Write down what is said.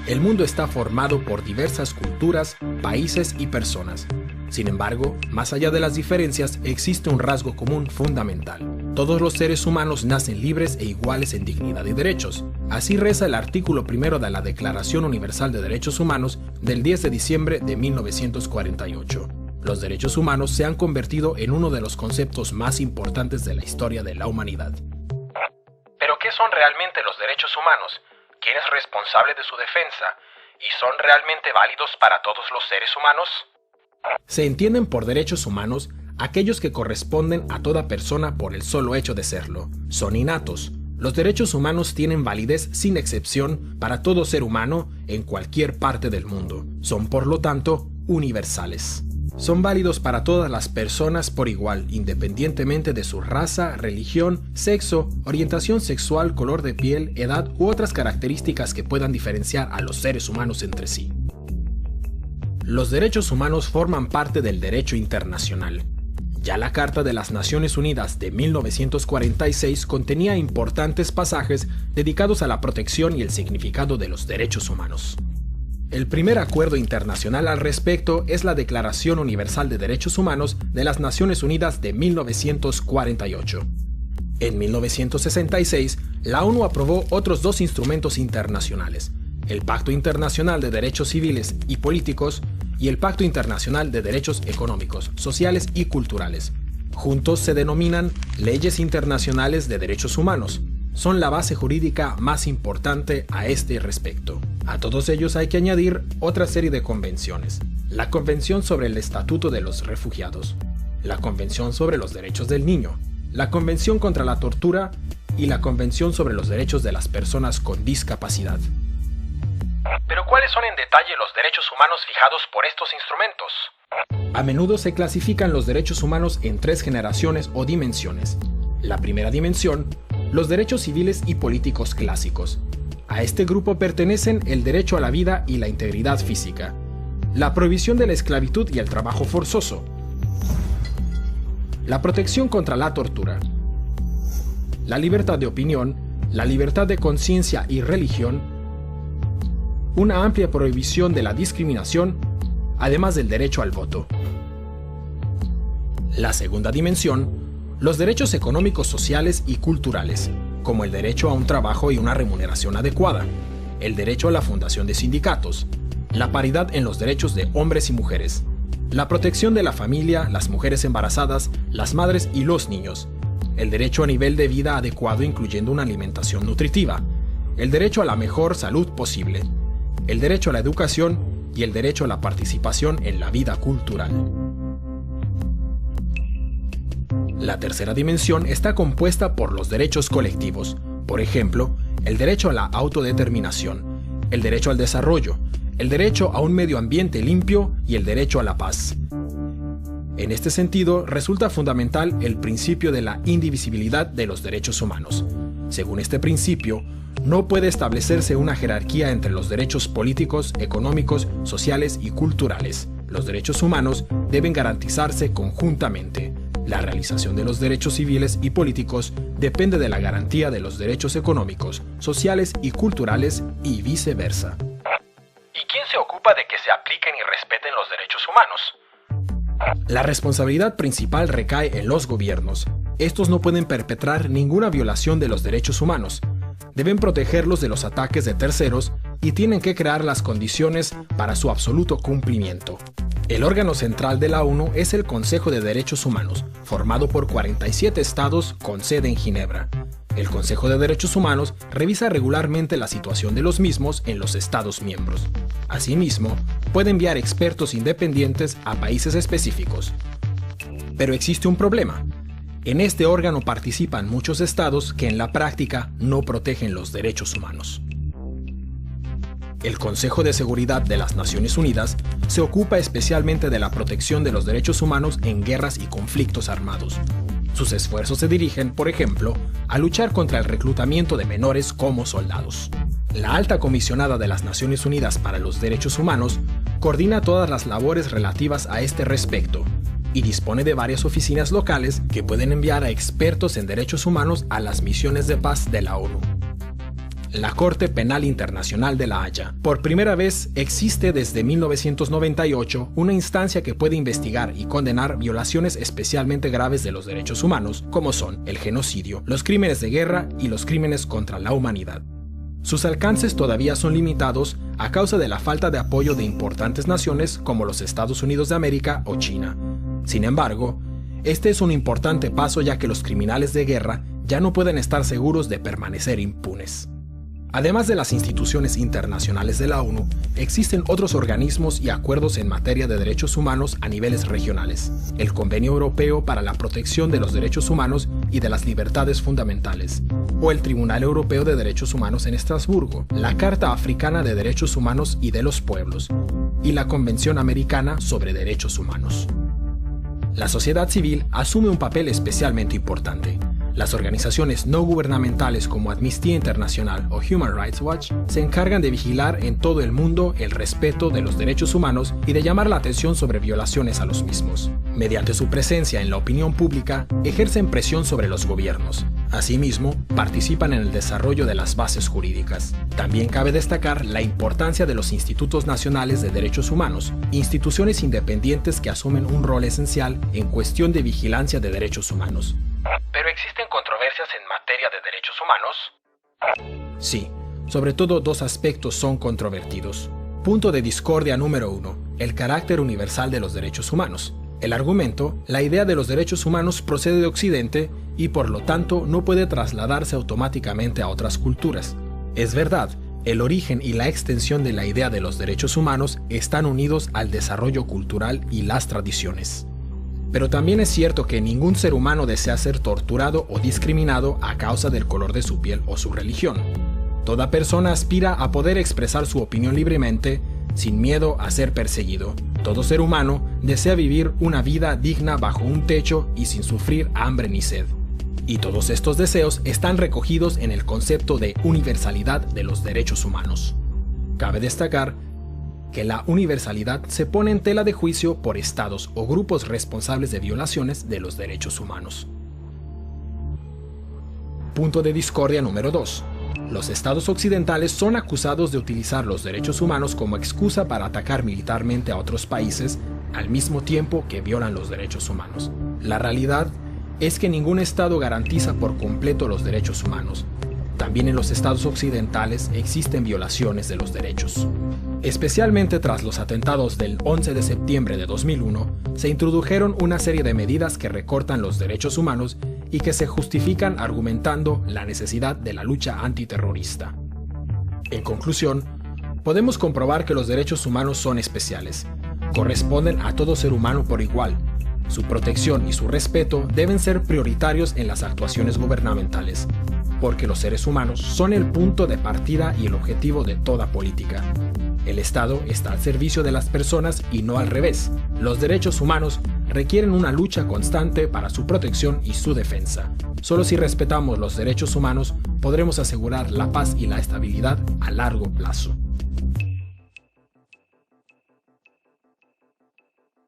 El mundo está formado por diversas culturas, países y personas. Sin embargo, más allá de las diferencias, existe un rasgo común fundamental. Todos los seres humanos nacen libres e iguales en dignidad y derechos. Así reza el artículo primero de la Declaración Universal de Derechos Humanos del 10 de diciembre de 1948. Los derechos humanos se han convertido en uno de los conceptos más importantes de la historia de la humanidad. ¿Pero qué son realmente los derechos humanos? ¿Quién es responsable de su defensa? ¿Y son realmente válidos para todos los seres humanos? Se entienden por derechos humanos aquellos que corresponden a toda persona por el solo hecho de serlo. Son innatos. Los derechos humanos tienen validez sin excepción para todo ser humano en cualquier parte del mundo. Son, por lo tanto, universales. Son válidos para todas las personas por igual, independientemente de su raza, religión, sexo, orientación sexual, color de piel, edad u otras características que puedan diferenciar a los seres humanos entre sí. Los derechos humanos forman parte del derecho internacional. Ya la Carta de las Naciones Unidas de 1946 contenía importantes pasajes dedicados a la protección y el significado de los derechos humanos. El primer acuerdo internacional al respecto es la Declaración Universal de Derechos Humanos de las Naciones Unidas de 1948. En 1966, la ONU aprobó otros dos instrumentos internacionales, el Pacto Internacional de Derechos Civiles y Políticos y el Pacto Internacional de Derechos Económicos, Sociales y Culturales. Juntos se denominan Leyes Internacionales de Derechos Humanos. Son la base jurídica más importante a este respecto. A todos ellos hay que añadir otra serie de convenciones. La Convención sobre el Estatuto de los Refugiados, la Convención sobre los Derechos del Niño, la Convención contra la Tortura y la Convención sobre los Derechos de las Personas con Discapacidad. ¿Pero cuáles son en detalle los derechos humanos fijados por estos instrumentos? A menudo se clasifican los derechos humanos en tres generaciones o dimensiones. La primera dimensión, los derechos civiles y políticos clásicos. A este grupo pertenecen el derecho a la vida y la integridad física, la prohibición de la esclavitud y el trabajo forzoso, la protección contra la tortura, la libertad de opinión, la libertad de conciencia y religión, una amplia prohibición de la discriminación, además del derecho al voto. La segunda dimensión, los derechos económicos, sociales y culturales, como el derecho a un trabajo y una remuneración adecuada, el derecho a la fundación de sindicatos, la paridad en los derechos de hombres y mujeres, la protección de la familia, las mujeres embarazadas, las madres y los niños, el derecho a nivel de vida adecuado incluyendo una alimentación nutritiva, el derecho a la mejor salud posible, el derecho a la educación y el derecho a la participación en la vida cultural. La tercera dimensión está compuesta por los derechos colectivos, por ejemplo, el derecho a la autodeterminación, el derecho al desarrollo, el derecho a un medio ambiente limpio y el derecho a la paz. En este sentido, resulta fundamental el principio de la indivisibilidad de los derechos humanos. Según este principio, no puede establecerse una jerarquía entre los derechos políticos, económicos, sociales y culturales. Los derechos humanos deben garantizarse conjuntamente. La realización de los derechos civiles y políticos depende de la garantía de los derechos económicos, sociales y culturales y viceversa. ¿Y quién se ocupa de que se apliquen y respeten los derechos humanos? La responsabilidad principal recae en los gobiernos. Estos no pueden perpetrar ninguna violación de los derechos humanos. Deben protegerlos de los ataques de terceros y tienen que crear las condiciones para su absoluto cumplimiento. El órgano central de la ONU es el Consejo de Derechos Humanos, formado por 47 estados con sede en Ginebra. El Consejo de Derechos Humanos revisa regularmente la situación de los mismos en los estados miembros. Asimismo, puede enviar expertos independientes a países específicos. Pero existe un problema. En este órgano participan muchos estados que en la práctica no protegen los derechos humanos. El Consejo de Seguridad de las Naciones Unidas se ocupa especialmente de la protección de los derechos humanos en guerras y conflictos armados. Sus esfuerzos se dirigen, por ejemplo, a luchar contra el reclutamiento de menores como soldados. La Alta Comisionada de las Naciones Unidas para los Derechos Humanos coordina todas las labores relativas a este respecto y dispone de varias oficinas locales que pueden enviar a expertos en derechos humanos a las misiones de paz de la ONU. La Corte Penal Internacional de La Haya. Por primera vez existe desde 1998 una instancia que puede investigar y condenar violaciones especialmente graves de los derechos humanos, como son el genocidio, los crímenes de guerra y los crímenes contra la humanidad. Sus alcances todavía son limitados a causa de la falta de apoyo de importantes naciones como los Estados Unidos de América o China. Sin embargo, este es un importante paso ya que los criminales de guerra ya no pueden estar seguros de permanecer impunes. Además de las instituciones internacionales de la ONU, existen otros organismos y acuerdos en materia de derechos humanos a niveles regionales, el Convenio Europeo para la Protección de los Derechos Humanos y de las Libertades Fundamentales, o el Tribunal Europeo de Derechos Humanos en Estrasburgo, la Carta Africana de Derechos Humanos y de los Pueblos, y la Convención Americana sobre Derechos Humanos. La sociedad civil asume un papel especialmente importante. Las organizaciones no gubernamentales como Amnistía Internacional o Human Rights Watch se encargan de vigilar en todo el mundo el respeto de los derechos humanos y de llamar la atención sobre violaciones a los mismos. Mediante su presencia en la opinión pública, ejercen presión sobre los gobiernos. Asimismo, participan en el desarrollo de las bases jurídicas. También cabe destacar la importancia de los Institutos Nacionales de Derechos Humanos, instituciones independientes que asumen un rol esencial en cuestión de vigilancia de derechos humanos. ¿Pero existen controversias en materia de derechos humanos? Sí, sobre todo dos aspectos son controvertidos. Punto de discordia número 1. El carácter universal de los derechos humanos. El argumento, la idea de los derechos humanos procede de Occidente y por lo tanto no puede trasladarse automáticamente a otras culturas. Es verdad, el origen y la extensión de la idea de los derechos humanos están unidos al desarrollo cultural y las tradiciones. Pero también es cierto que ningún ser humano desea ser torturado o discriminado a causa del color de su piel o su religión. Toda persona aspira a poder expresar su opinión libremente, sin miedo a ser perseguido. Todo ser humano desea vivir una vida digna bajo un techo y sin sufrir hambre ni sed. Y todos estos deseos están recogidos en el concepto de universalidad de los derechos humanos. Cabe destacar que la universalidad se pone en tela de juicio por estados o grupos responsables de violaciones de los derechos humanos. Punto de discordia número 2. Los estados occidentales son acusados de utilizar los derechos humanos como excusa para atacar militarmente a otros países al mismo tiempo que violan los derechos humanos. La realidad es que ningún estado garantiza por completo los derechos humanos. También en los estados occidentales existen violaciones de los derechos. Especialmente tras los atentados del 11 de septiembre de 2001, se introdujeron una serie de medidas que recortan los derechos humanos y que se justifican argumentando la necesidad de la lucha antiterrorista. En conclusión, podemos comprobar que los derechos humanos son especiales. Corresponden a todo ser humano por igual. Su protección y su respeto deben ser prioritarios en las actuaciones gubernamentales, porque los seres humanos son el punto de partida y el objetivo de toda política. El Estado está al servicio de las personas y no al revés. Los derechos humanos requieren una lucha constante para su protección y su defensa. Solo si respetamos los derechos humanos podremos asegurar la paz y la estabilidad a largo plazo.